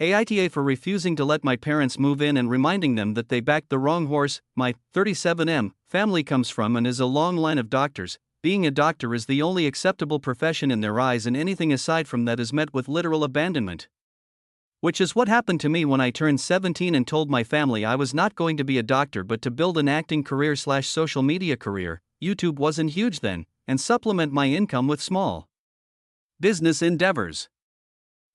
AITA for refusing to let my parents move in and reminding them that they backed the wrong horse. My 37M family comes from and is a long line of doctors. Being a doctor is the only acceptable profession in their eyes, and anything aside from that is met with literal abandonment. Which is what happened to me when I turned 17 and told my family I was not going to be a doctor but to build an acting career/social media career. YouTube wasn't huge then, and supplement my income with small business endeavors.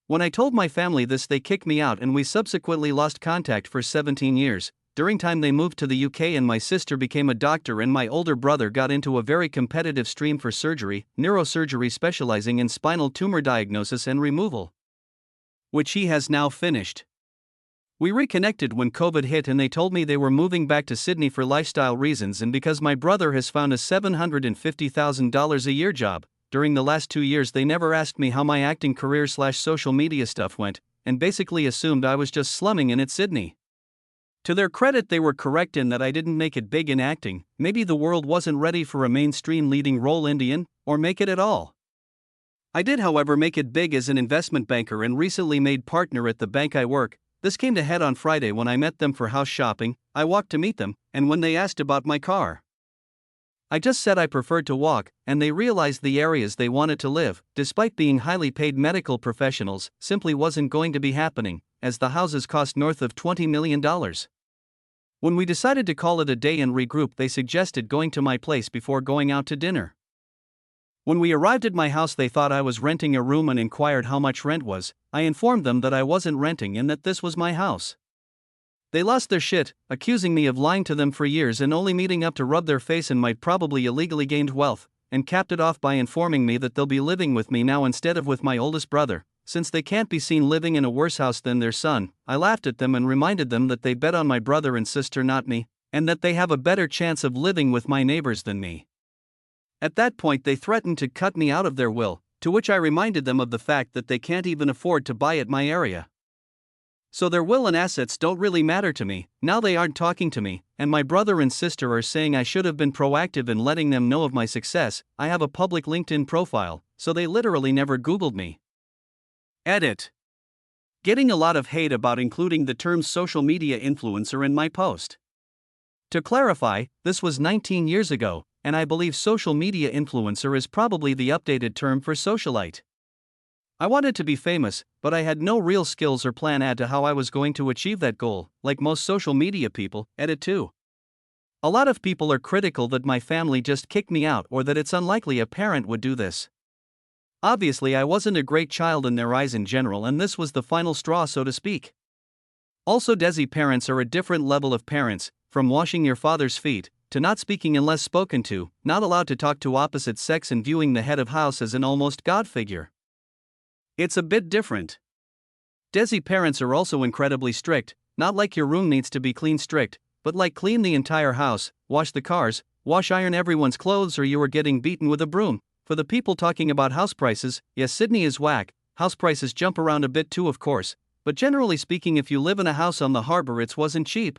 When I told my family this, they kicked me out and we subsequently lost contact for 17 years. During time they moved to the UK and my sister became a doctor and my older brother got into a very competitive stream for surgery, neurosurgery, specializing in spinal tumor diagnosis and removal, which he has now finished. We reconnected when COVID hit and they told me they were moving back to Sydney for lifestyle reasons and because my brother has found a $750,000 a year job. During the last 2 years they never asked me how my acting career/social media stuff went, and basically assumed I was just slumming in Sydney. To their credit, they were correct in that I didn't make it big in acting. Maybe the world wasn't ready for a mainstream leading role Indian, or make it at all. I did, however, make it big as an investment banker and recently made partner at the bank I work. This came to head on Friday when I met them for house shopping. I walked to meet them, and when they asked about my car, I just said I preferred to walk, and they realized the areas they wanted to live, despite being highly paid medical professionals, simply wasn't going to be happening, as the houses cost north of $20 million. When we decided to call it a day and regroup, they suggested going to my place before going out to dinner. When we arrived at my house, they thought I was renting a room and inquired how much rent was. I informed them that I wasn't renting and that this was my house. They lost their shit, accusing me of lying to them for years and only meeting up to rub their face in my probably illegally gained wealth, and capped it off by informing me that they'll be living with me now instead of with my oldest brother, since they can't be seen living in a worse house than their son. I laughed at them and reminded them that they bet on my brother and sister, not me, and that they have a better chance of living with my neighbors than me. At that point they threatened to cut me out of their will, to which I reminded them of the fact that they can't even afford to buy at my area. So their will and assets don't really matter to me. Now they aren't talking to me, and my brother and sister are saying I should have been proactive in letting them know of my success. I have a public LinkedIn profile, so they literally never Googled me. Edit. Getting a lot of hate about including the term social media influencer in my post. To clarify, this was 19 years ago, and I believe social media influencer is probably the updated term for socialite. I wanted to be famous, but I had no real skills or plan as to how I was going to achieve that goal, like most social media people. Edit 2. A lot of people are critical that my family just kicked me out or that it's unlikely a parent would do this. Obviously, I wasn't a great child in their eyes in general, and this was the final straw, so to speak. Also, Desi parents are a different level of parents, from washing your father's feet, to not speaking unless spoken to, not allowed to talk to opposite sex, and viewing the head of house as an almost god figure. It's a bit different. Desi parents are also incredibly strict, not like your room needs to be clean strict, but like clean the entire house, wash the cars, wash iron everyone's clothes or you are getting beaten with a broom. For the people talking about house prices, yes, Sydney is whack. House prices jump around a bit too, of course, but generally speaking, if you live in a house on the harbour, it wasn't cheap.